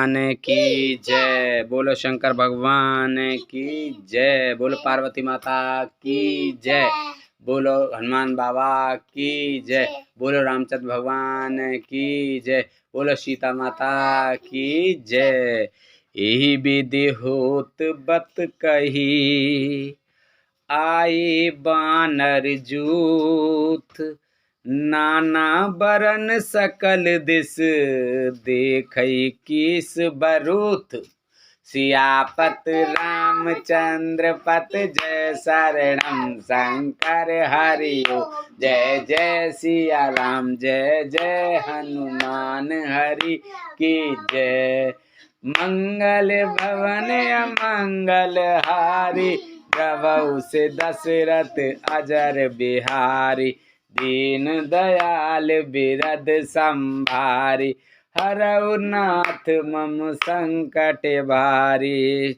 भगवान की जय। बोलो शंकर भगवान की जय। बोलो पार्वती माता की जय। बोलो हनुमान बाबा की जय। बोलो रामचंद्र भगवान की जय। बोलो सीता माता की जय। यही विधि होत बत कही आए बानर जूथ, नाना बरन सकल दिस देखई किस बरूथ। सियापत रामचंद्र पत जय शरणम शंकर हरिओ। जय जय सिया राम जय जय हनुमान हरि की जय। मंगल भवन मंगल हारी, प्रभु से दशरथ अजर बिहारी। दीन दयाल बिरद संभारी, हरऊ नाथ मम संकट भारी।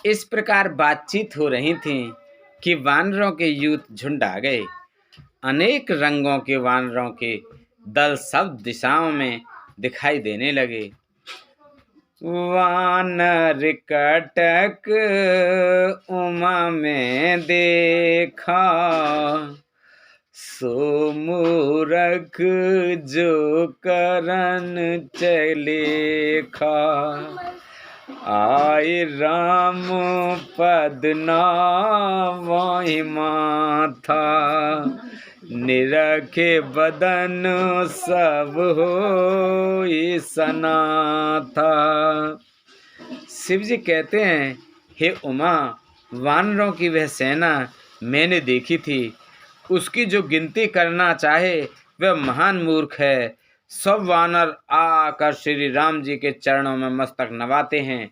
इस प्रकार बातचीत हो रही थी कि वानरों के यूथ झुंड आ गए। अनेक रंगों के वानरों के दल सब दिशाओं में दिखाई देने लगे। वानर कटक उमा में देखा, सो मूरख जो करन चलेखा। आय राम पद नावाहि माथा, निरखे बदन सब होई सनाथा। शिव जी कहते हैं, हे उमा, वानरों की वह सेना मैंने देखी थी। उसकी जो गिनती करना चाहे वह महान मूर्ख है। सब वानर आकर श्री राम जी के चरणों में मस्तक नवाते हैं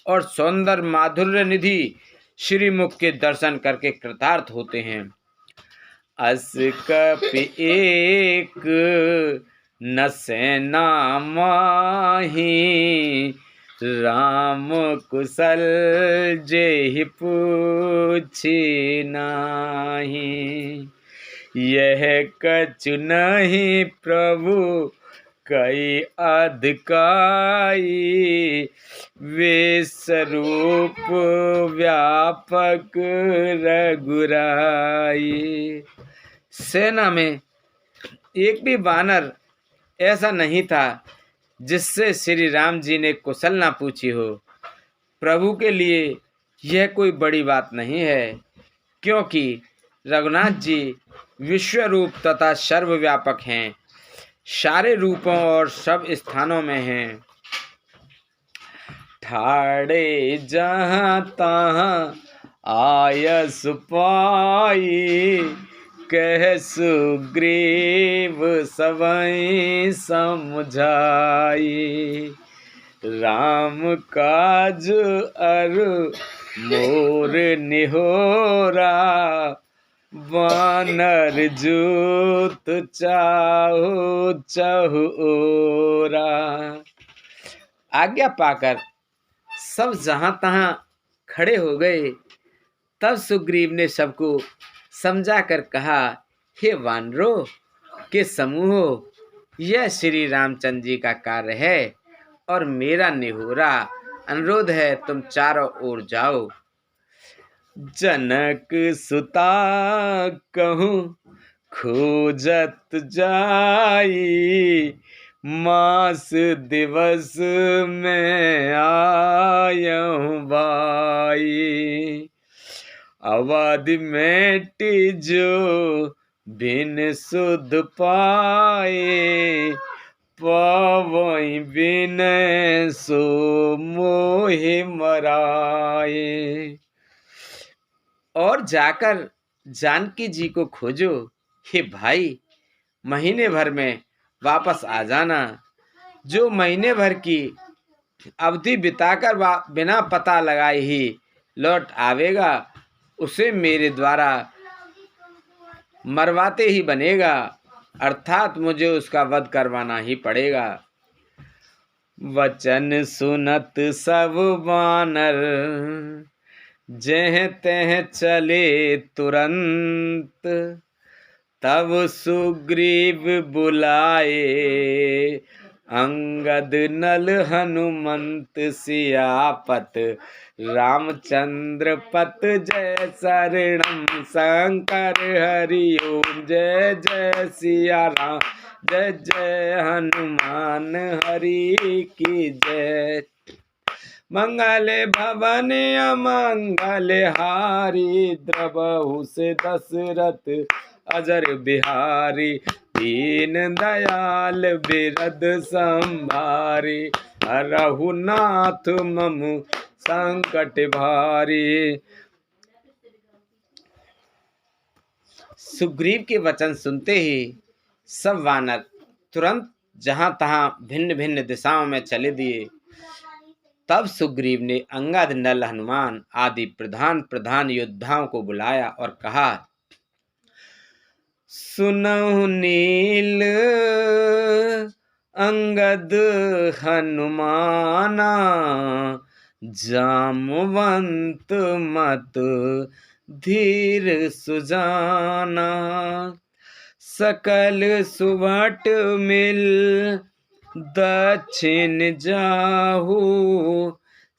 और सौंदर्य माधुर्य निधि श्रीमुख के दर्शन करके कृतार्थ होते हैं। अस कपि एक न सेना माही, राम कुशल जेहि पूछी नाही। यह कछु नहीं प्रभु कई अधिकाई, वे स्वरूप व्यापक रघुराई। सेना में एक भी वानर ऐसा नहीं था जिससे श्री राम जी ने कुशल ना पूछी हो। प्रभु के लिए यह कोई बड़ी बात नहीं है, क्योंकि रघुनाथ जी विश्व रूप तथा सर्वव्यापक हैं, सारे रूपों और सब स्थानों में हैं। ठाड़े जहाँ तहाँ आयस पाई, कह सुग्रीव सबई समझाई। राम काज अरु मोर निहोरा, वानर जूत चाहु चहु ओरा। आज्ञा पाकर सब जहां तहां खड़े हो गए। तब सुग्रीव ने सबको समझा कर कहा, हे वानरों के समूह, यह श्री रामचंद्र जी का कार्य है और मेरा निहोरा अनुरोध है, तुम चारों ओर जाओ। जनक सुता कहूँ खोजत जाई, मास दिवस में आयहूँ बाई। अवधि मेट जो बिन सुध पाए, पावई बिन सो मोहि मराए। और जाकर जानकी जी को खोजो। हे भाई, महीने भर में वापस आ जाना। जो महीने भर की अवधि बिताकर बिना पता लगाए ही लौट आवेगा, उसे मेरे द्वारा मरवाते ही बनेगा, अर्थात मुझे उसका वध करवाना ही पड़ेगा। वचन सुनत सब वानर, जह तह चले तुरंत। तब सुग्रीव बुलाए अंगद नल हनुमंत सियापत रामचंद्र पत जय शरणम शंकर हरि ओम जय जय सिया राम जय जय हनुमान हरि की जय। मंगल भवन अमंगल हारी द्रवहु से दशरथ अजर बिहारी दीन दयाल बिरद संभारी हरहु नाथ मम संकट भारी। सुग्रीव के वचन सुनते ही सब वानर तुरंत जहां तहां भिन्न भिन्न दिशाओं में चले दिए। तब सुग्रीव ने अंगद नल हनुमान आदि प्रधान प्रधान योद्धाओं को बुलाया और कहा, सुनहु नील अंगद हनुमाना जामवंत मत धीर सुजाना सकल सुभट मिल दक्षिण जाहू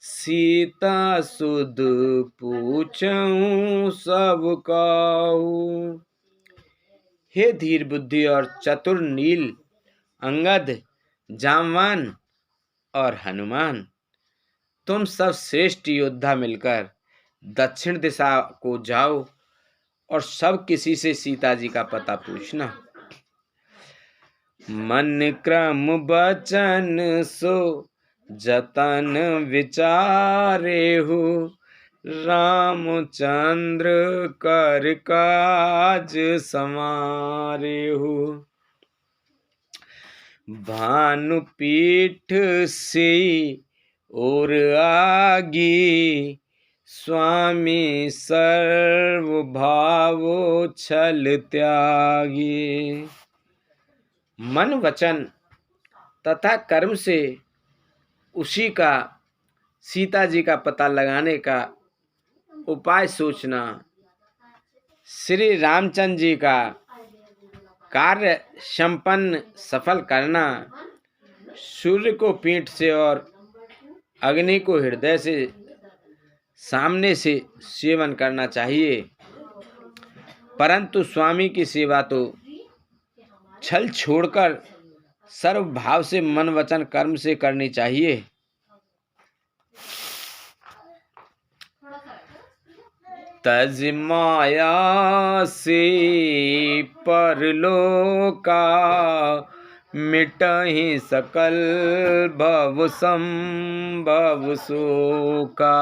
सीता सुध पूछऊं सब काहू। हे धीर बुद्धि और चतुर नील अंगद जामवान और हनुमान, तुम सब श्रेष्ठ योद्धा मिलकर दक्षिण दिशा को जाओ और सब किसी से सीता जी का पता पूछना। मन क्रम बचन सो जतन विचारे हो रामचंद्र कर काज समारे हो। भानुपीठ से और आगी स्वामी सर्व भावो छल त्यागी। मन वचन तथा कर्म से उसी का सीता जी का पता लगाने का उपाय सोचना, श्री रामचंद्र जी का कार्य संपन्न सफल करना, सूर्य को पीठ से और अग्नि को हृदय से सामने से सेवन करना चाहिए, परंतु स्वामी की सेवा तो छल छोड़कर सर्व भाव से मन वचन कर्म से करनी चाहिए। तज माया से परलोका मिटहि सकल भव संभव शोका।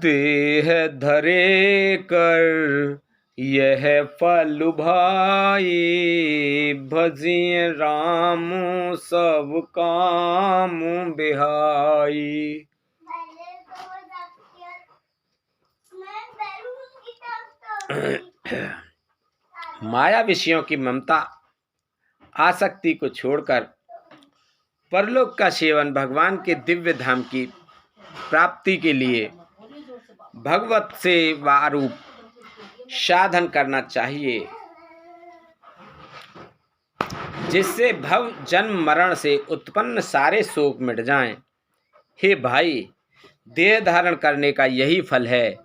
देह धरे कर यह फल भाई भजिए राम सब काम बिहाई। माया विषयों की ममता आसक्ति को छोड़कर परलोक का सेवन भगवान के दिव्य धाम की प्राप्ति के लिए भगवत सेवा रूप साधन करना चाहिए, जिससे भव जन्म मरण से उत्पन्न सारे शोक मिट जाएं। हे भाई, देह धारण करने का यही फल है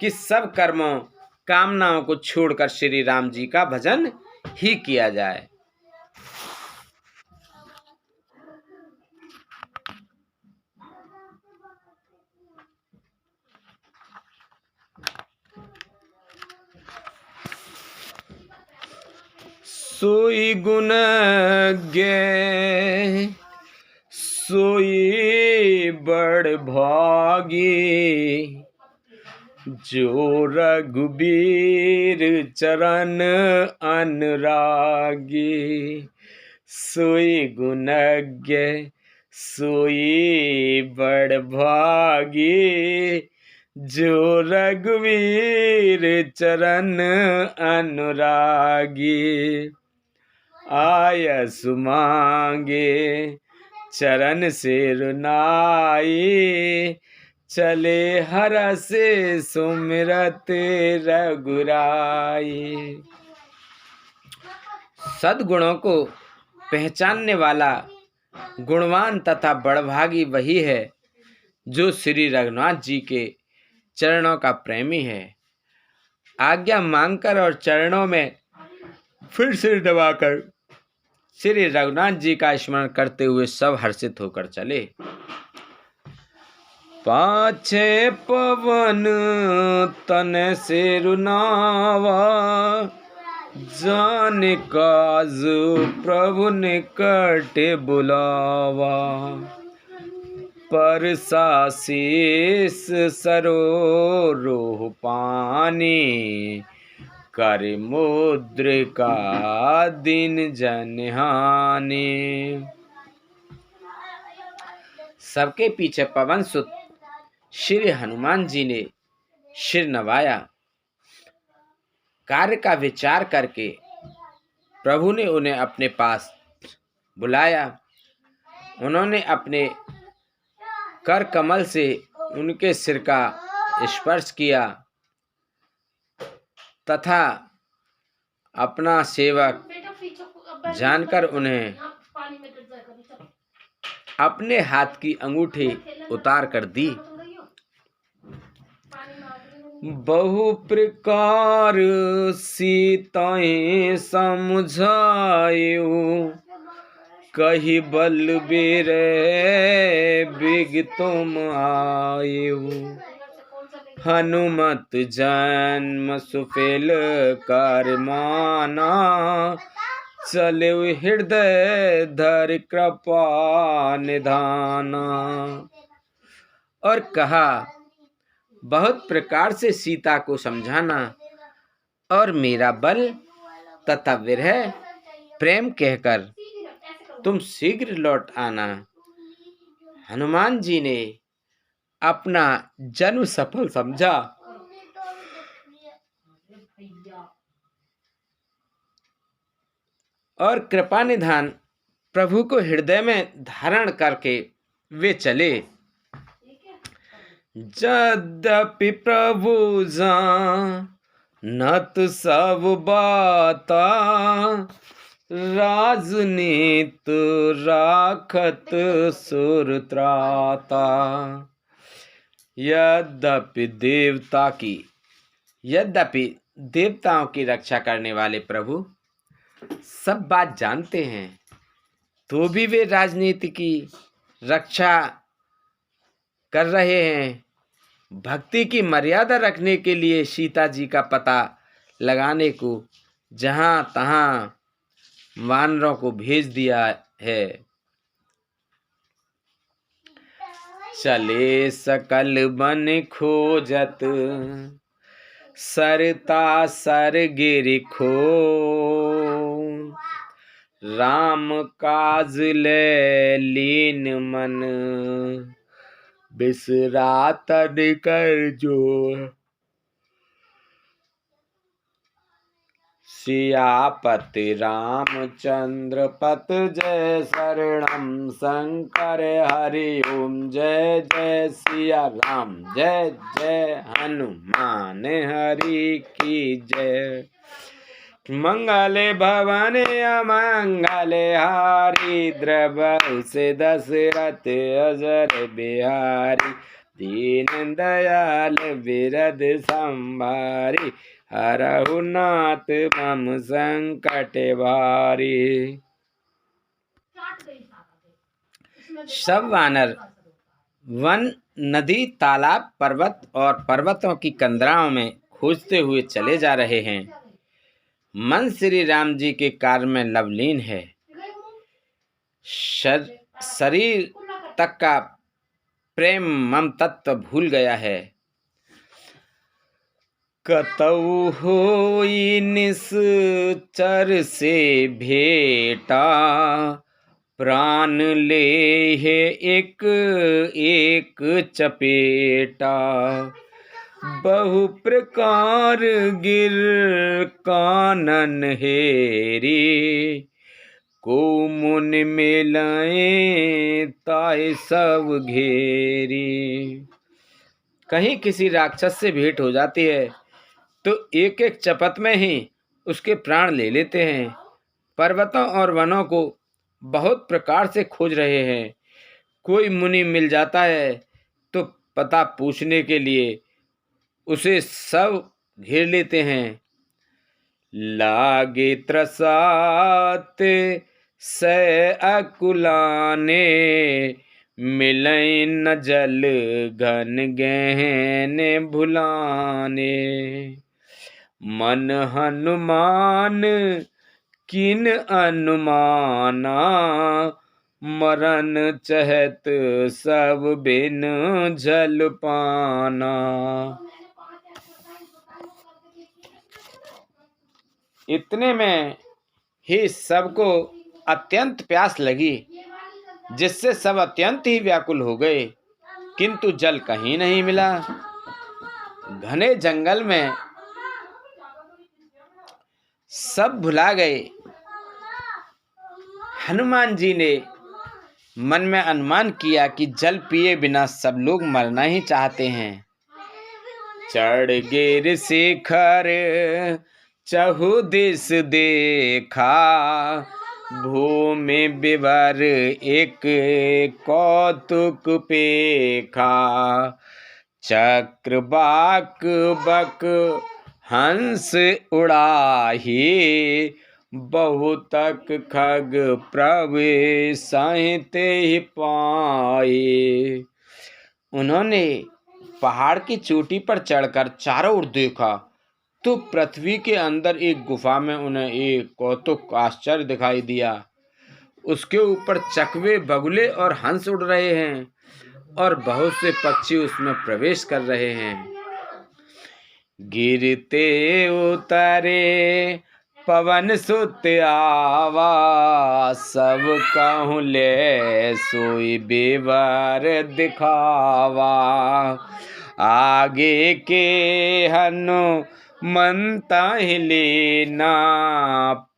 कि सब कर्मों कामनाओं को छोड़कर श्री राम जी का भजन ही किया जाए। सोई गुणज्ञ सोई बड़ भागी जो रघुबीर चरण अनुरागी। सोई गुणज्ञ सोई बड़ भागी जो रघुवीर चरण अनुरागी। आयस मांगे चरण सिर नाई चले हरस सुमिरत रघुराई। सद्गुणों को पहचानने वाला गुणवान तथा बड़भागी वही है जो श्री रघुनाथ जी के चरणों का प्रेमी है। आज्ञा मांगकर और चरणों में फिर सिर दबाकर श्री रघुनाथ जी का स्मरण करते हुए सब हर्षित होकर चले। पाछे पवन तन से रुनावा, जान काज प्रभु निकट बुलावा। परसा शीस सरोरोह पानी, कर मुद्रिका दिन जनहानि। सबके पीछे पवन सुत श्री हनुमान जी ने सिर नवाया। कार्य का विचार करके प्रभु ने उन्हें अपने पास बुलाया। उन्होंने अपने कर कमल से उनके सिर का स्पर्श किया तथा अपना सेवक जानकर उन्हें अपने हाथ की अंगूठी उतार कर दी। बहु प्रकार सीताएं समझायो, कही बलबीर बिग तुम आयो। हनुमत जन्म सुफेल कर माना, चले हृदय धर कृपा निधाना। और कहा, बहुत प्रकार से सीता को समझाना और मेरा बल तथा विरह प्रेम कहकर तुम शीघ्र लौट आना। हनुमान जी ने अपना जन्म सफल समझा और कृपा निधान प्रभु को हृदय में धारण करके वे चले। यद्यपि प्रभु जानत सब बाता, राजनीत राखत सुर त्राता। यद्यपि देवताओं की रक्षा करने वाले प्रभु सब बात जानते हैं, तो भी वे राजनीति की रक्षा कर रहे हैं। भक्ति की मर्यादा रखने के लिए सीता जी का पता लगाने को जहां तहां वानरों को भेज दिया है। चले सकल बन खोजत, सरता सर गिरि खो। राम काज ले लीन मन, बिसरा तन कर जोर। सियापति रामचंद्र पत जय शरणम, शंकर हरि ओम जय जय सिया राम। जय जय हनुमान हरि की जय। मंगले भवने अमंगले हारी, द्रवहु से दशरथ अजर बिहारी। दीन दयाल बिरद संभारी, हरहु नाथ मम संकट भारी। सब वानर वन, नदी, तालाब, पर्वत और पर्वतों की कंदराओं में खोजते हुए चले जा रहे हैं। मन श्री राम जी के कार्य में लवलीन है। शरीर तक का प्रेम मम तत्व भूल गया है। कतौ होई निश्चर से भेटा, प्राण ले है एक एक चपेटा। बहु प्रकार गिर कानन हेरी, को मुन मिलाए ताय सब घेरी। कहीं किसी राक्षस से भेंट हो जाती है तो एक एक चपत में ही उसके प्राण ले लेते हैं। पर्वतों और वनों को बहुत प्रकार से खोज रहे हैं। कोई मुनि मिल जाता है तो पता पूछने के लिए उसे सब घेर लेते हैं। लागे त्रसात से अकुलाने, मिलई न जल घन गहने भुलाने। मन हनुमान किन अनुमाना, मरण चहत सब बिन जल पाना। इतने में ही सबको अत्यंत प्यास लगी, जिससे सब अत्यंत ही व्याकुल हो गए, किंतु जल कहीं नहीं मिला। घने जंगल में सब भुला गए। हनुमान जी ने मन में अनुमान किया कि जल पिए बिना सब लोग मरना ही चाहते हैं। चढ़ गिर शिखर चहु दिस देखा, भूमि विवर एक कौतुक पेखा। चक्रवाक बक हंस उड़ाही, बहुतक खग प्रवेशाते ही पाए। उन्होंने पहाड़ की चोटी पर चढ़कर चारों ओर देखा तो पृथ्वी के अंदर एक गुफा में उन्हें एक कौतुक आश्चर्य दिखाई दिया। उसके ऊपर चकवे, बगुले और हंस उड़ रहे हैं और बहुत से पक्षी उसमें प्रवेश कर रहे हैं। गिरते उतरे पवन सुत आवा, सब कहूँ ले सोई बेवर दिखावा। आगे के हनुमंता ही लेना,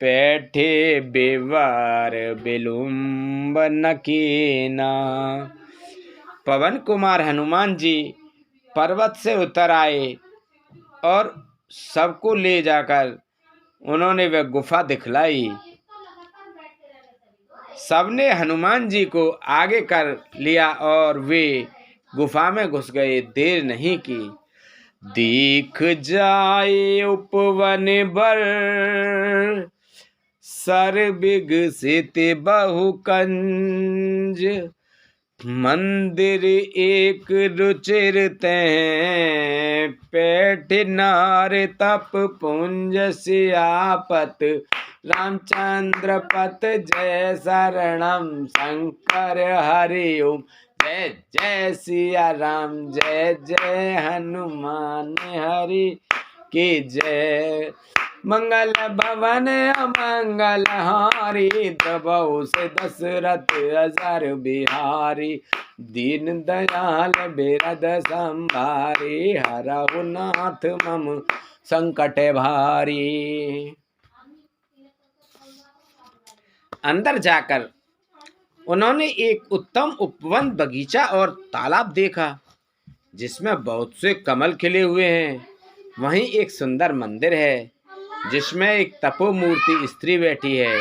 बैठे बेवर बिलुम्ब न कीना। पवन कुमार हनुमान जी पर्वत से उतर आए और सबको ले जाकर उन्होंने वह गुफा दिखलाई। सबने हनुमान जी को आगे कर लिया और वे गुफा में घुस गए। देर नहीं की। दीख जाए उपवन बर, सर विगसित बहु कंज। मंदिर एक रुचिर तैं, पेट नार तप पुंज सियापत। रामचंद्र पत जय शरणम, शंकर हरि ओम। जय जय सिया राम, जय जय हनुमान हरि की जय। मंगल भवन अमंगल हारी, दबौ से दशरथ अजर बिहारी। दीन दयाल बिरद संभारी, हरहु नाथ मम संकट भारी। अंदर जाकर उन्होंने एक उत्तम उपवन, बगीचा और तालाब देखा, जिसमें बहुत से कमल खिले हुए हैं। वहीं एक सुंदर मंदिर है, जिसमें एक तपोमूर्ति स्त्री बैठी है।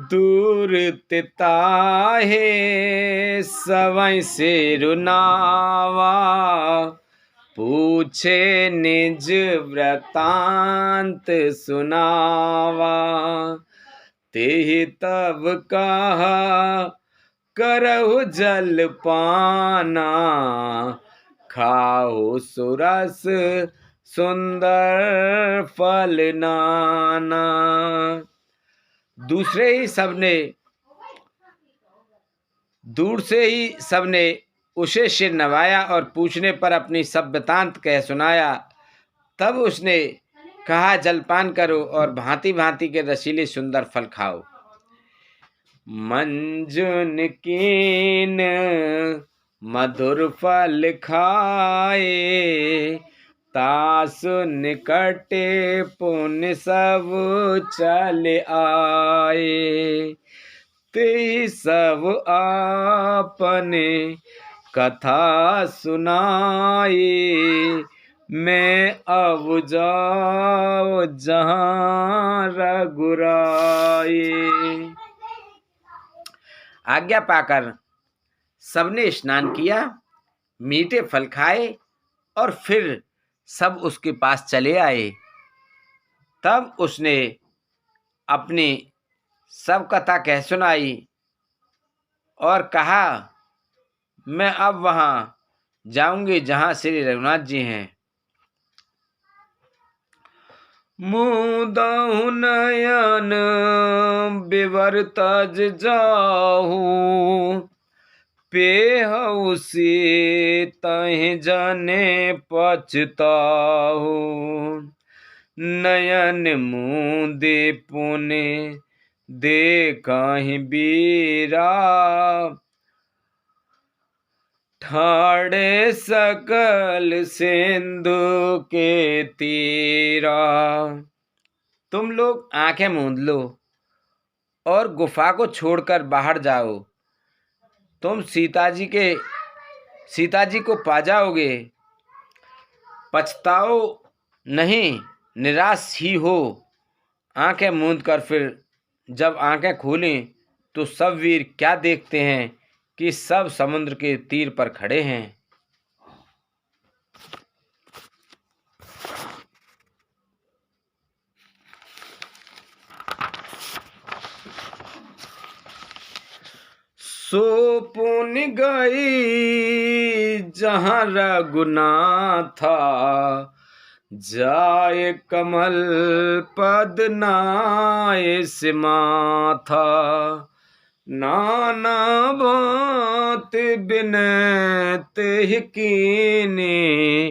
दूर तिताहे सवै सिरुनावा, पूछे निज वृतांत सुनावा। तेहि तब कहा करहु जल पाना, खाओ सुरस सुंदर फल नाना। दूर से ही सबने उसे सिर नवाया और पूछने पर अपनी सब वृतांत कह सुनाया। तब उसने कहा, जलपान करो और भांति भांति के रसीले सुंदर फल खाओ। मंजुन कीन मधुर फल खाए, तासु निकटे पुण्य सब चल आए। ते सब आपने कथा सुनाए, मैं अब जाओ जहाँ रघुराए। आज्ञा पाकर सबने स्नान किया, मीठे फल खाए और फिर सब उसके पास चले आए। तब उसने अपनी सब कथा कह सुनाई और कहा, मैं अब वहाँ जाऊंगी जहाँ श्री रघुनाथ जी हैं। मुदहु नयन विवर तज जाहू, पेहु से तहि जने पछताहू। नयन मुदे पुने देखहि बीरा, ठाड़े सकल सिंधु के तीरा। तुम लोग आंखें मूंद लो और गुफा को छोड़कर बाहर जाओ। तुम सीता जी को पा जाओगे। पछताओ नहीं, निराश ही हो। आंखें मूंद कर फिर जब आंखें खोलें तो सब वीर क्या देखते हैं कि सब समुद्र के तीर पर खड़े हैं। सो पुन गई जहाँ रघुनाथा, जाए कमल पद नाय से माथा। नाना बात बिनत ही कीने,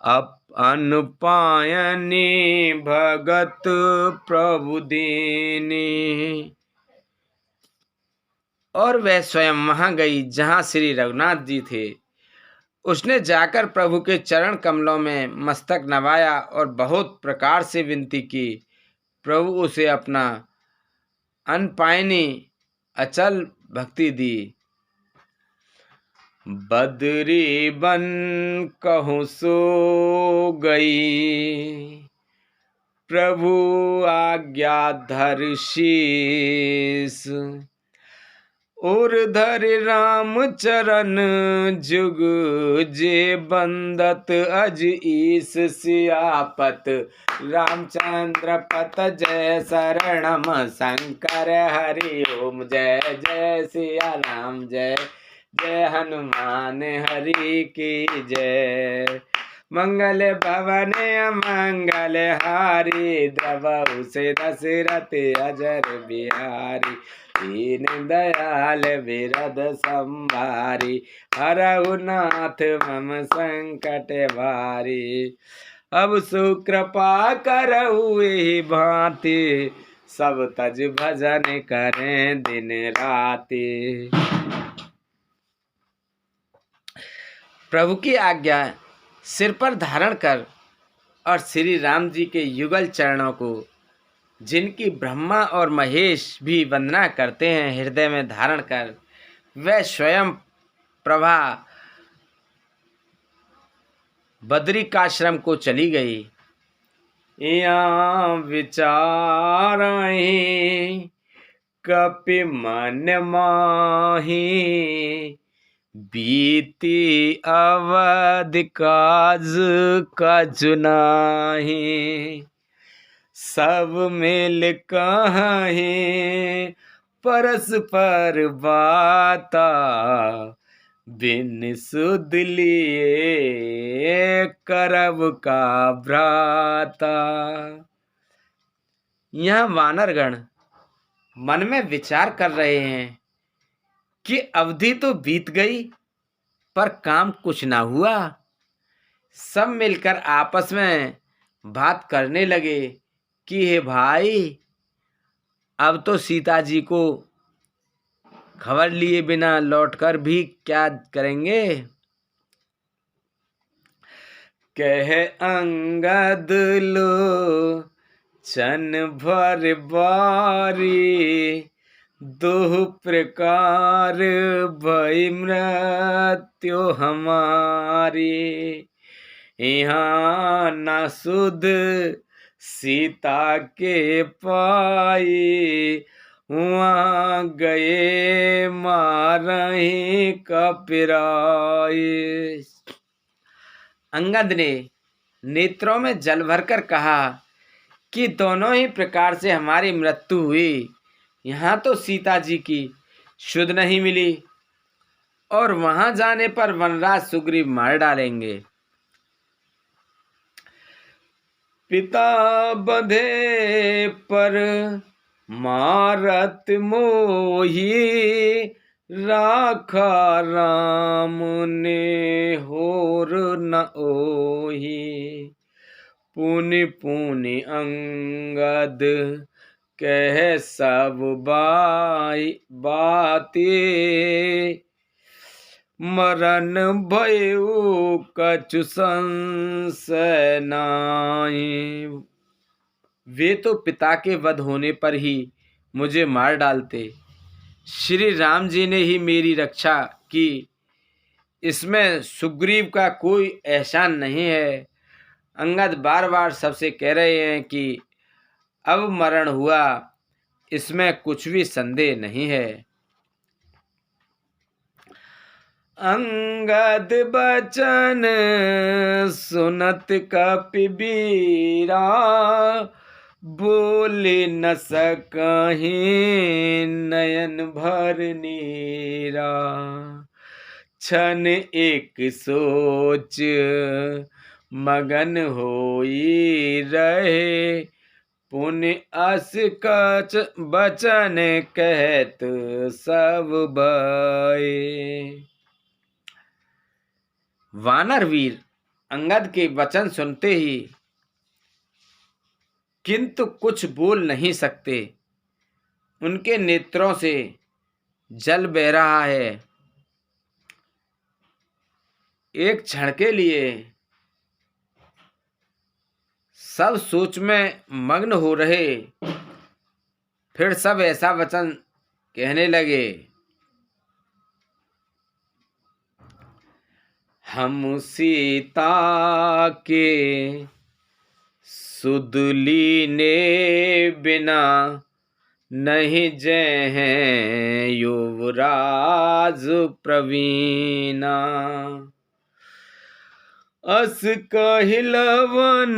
अन पायनी भगत प्रभु दीनी। और वह स्वयं वहां गई जहां श्री रघुनाथ जी थे। उसने जाकर प्रभु के चरण कमलों में मस्तक नवाया और बहुत प्रकार से विनती की। प्रभु उसे अपना अनपायनी अचल भक्ति दी। बदरी बन कहूँ सो गई, प्रभु आज्ञाधर शीस। उर्धर राम चरण जुग जे बंदत अज ईस। सियापत रामचंद्र पत जय शरणम शंकर हरि ओम। जय जय सिया राम, जय जय हनुमान हरि की जय। मंगल भवन मंगल हारी, द्रवहु से दशरथ अजर बिहारी। दीन दयाल बिरद संभारी, हरहु नाथ मम संकट भारी। अब सुकृपा करहु एहि भांति, सब तज भजन करें दिन राति। प्रभु की आज्ञा सिर पर धारण कर और श्री राम जी के युगल चरणों को, जिनकी ब्रह्मा और महेश भी वंदना करते हैं, हृदय में धारण कर वह स्वयं प्रभा बद्रिकाश्रम को चली गई। यहाँ विचारहि कपि मन माही, बीती अवधि काज कछु नाहि। सब मिल कहीं परस्पर बाता, बिन सुध लिए करब का भ्राता। यहाँ वानरगण मन में विचार कर रहे हैं कि अवधि तो बीत गई पर काम कुछ ना हुआ। सब मिलकर आपस में बात करने लगे कि हे भाई, अब तो सीता जी को खबर लिए बिना लौटकर भी क्या करेंगे। कह अंगद लो चन भर बारी, दो प्रकार भई मृत्यु हमारी। यहाँ न सुध सीता के पाई, वहाँ गए मारही कपिराए। अंगद ने नेत्रों में जल भरकर कहा कि दोनों ही प्रकार से हमारी मृत्यु हुई। यहाँ तो सीता जी की शुद्ध नहीं मिली और वहां जाने पर वनराज सुग्रीव मार डालेंगे। पिता बंधे पर मारत मोही, राखा राम ने होर न ओही। पुनि पुनि अंगद कह सब बाती, मरण भयउ कछु संशय नाहि। वे तो पिता के वध होने पर ही मुझे मार डालते, श्री राम जी ने ही मेरी रक्षा की, इसमें सुग्रीव का कोई एहसान नहीं है। अंगद बार बार सबसे कह रहे हैं कि अब मरण हुआ, इसमें कुछ भी संदेह नहीं है। अंगद बचन सुनत कपिबीरा, बोले न सकहि नयन भर नीरा। क्षण एक सोच मगन होई रहे, पुनि अस कछ बचन कहत सब भय। वानर वीर अंगद के वचन सुनते ही किंतु कुछ बोल नहीं सकते। उनके नेत्रों से जल बह रहा है। एक क्षण के लिए सब सोच में मग्न हो रहे, फिर सब ऐसा वचन कहने लगे। हम सीता के सुदली ने बिना, नहीं जय हैं युवराज प्रवीणा। अस कहिलवन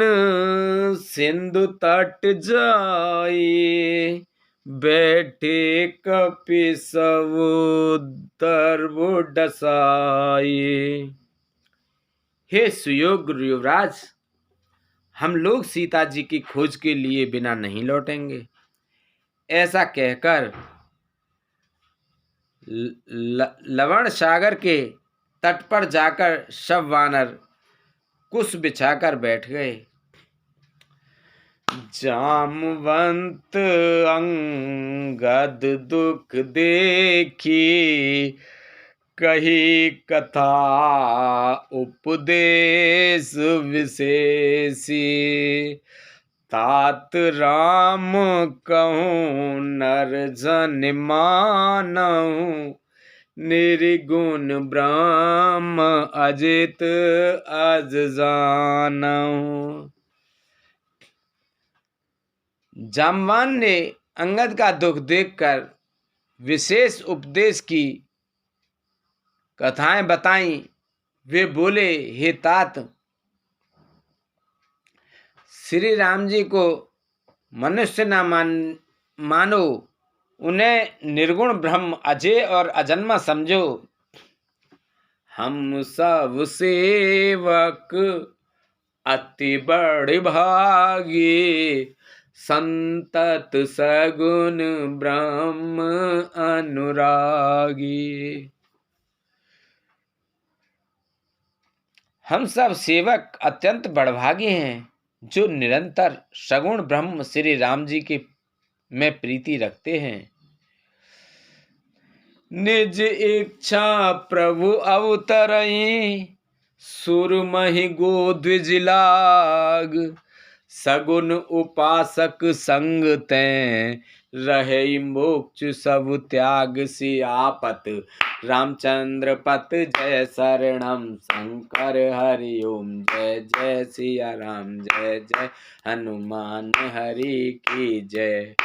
सिंधु तट जाई, बैठे कपि सब दर्भ डसाई। हे सुयोग्य युवराज, हम लोग सीता जी की खोज के लिए बिना नहीं लौटेंगे। ऐसा कहकर लवण सागर के तट पर जाकर सब वानर कुश बिछाकर बैठ गए। जामवंत अंगद दुख देखी, कही कथा उपदेश विशेषी। तात राम कहूँ नर जन मानहु, निर्गुण ब्रह्म अजित अज जानहु। जामवान ने अंगद का दुख देखकर विशेष उपदेश की कथाएं बताईं। वे बोले, हे तात, श्री राम जी को मनुष्य न मानो, उन्हें निर्गुण ब्रह्म अजय और अजन्मा समझो। हम सब सेवक अति बड़े भागी, संतत सगुण ब्रह्म अनुरागी। हम सब सेवक अत्यंत बड़भागी हैं, जो निरंतर सगुण ब्रह्म श्री राम जी के में प्रीति रखते हैं। निज इच्छा प्रभु अवतरई, सुरमहि गो द्विज लाग। सगुन उपासक संग तैं, रहे मोक्ष सब त्याग। सियापत रामचंद्र पत जय शरणम, शंकर हरि ओम जय जय। सिया राम जय जय, हनुमान हरि की जय।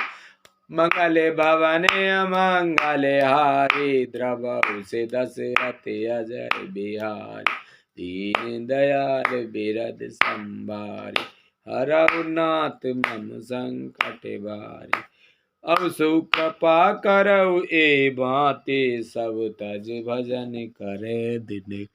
मंगले भवने अमंगले हारी, द्रवहु से दशरथ अजय बिहारी, दीन दयाल बिरद संभारी, हरहु नाथ मम संकट भारी। अब सो कृपा करऊ ए भांति, सब तज भजन करे दिन।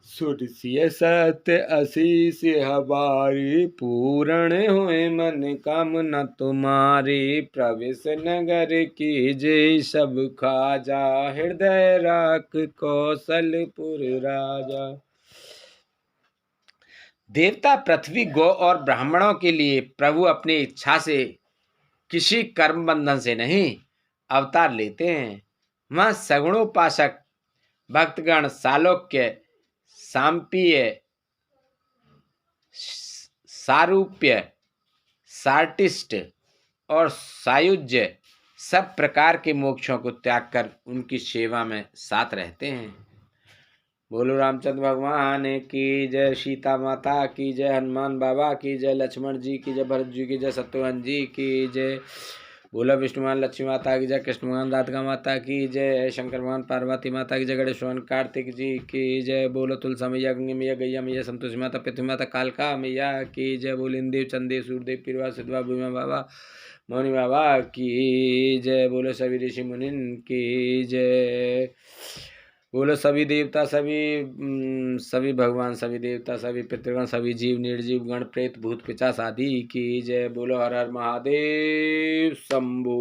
सुरसिय सत्य असीस हमारी, पूर्ण हुए मन कामना तुम्हारी। प्रवेश नगर की जय सब खाजा, हृदय राख कौशलपुर राजा। देवता पृथ्वी, गौ और ब्राह्मणों के लिए प्रभु अपनी इच्छा से, किसी कर्म बंधन से नहीं अवतार लेते हैं। वह सगुणोपासक भक्तगण सालोक्य, सांपीय, सारूप्य, सार्टिस्ट और सायुज्य सब प्रकार के मोक्षों को त्याग कर उनकी सेवा में साथ रहते हैं। बोलो रामचंद्र भगवान की जय, सीता माता की जय, हनुमान बाबा की जय, लक्ष्मण जी की जय, भरत जी की जय, शत्रुघ्न जी की जय। बोलो विष्णु भगवान लक्ष्मी माता की जय, कृष्ण भगवान राधिका माता की जय, शंकर भगवान पार्वती माता की जय, गणेश भगवान कार्तिक जी की जय। बोलो तुलसा मैया, गंगे मैया, गैया मैया, संतोषी माता, पृथ्वी माता, कालका मैया की जय। बोलो इंदेव, चंदेव, सूर्यदेव, पीरवा, सिद्धवा, भूमा बाबा, मौनी बाबा की जय। बोलो सभी ऋषि मुनिन की जय। बोलो सभी देवता, सभी भगवान, सभी देवता, सभी पितृगण, सभी जीव, निर्जीव गण, प्रेत, भूत, पिशाच आदि की जय। बोलो हर हर महादेव शंभू।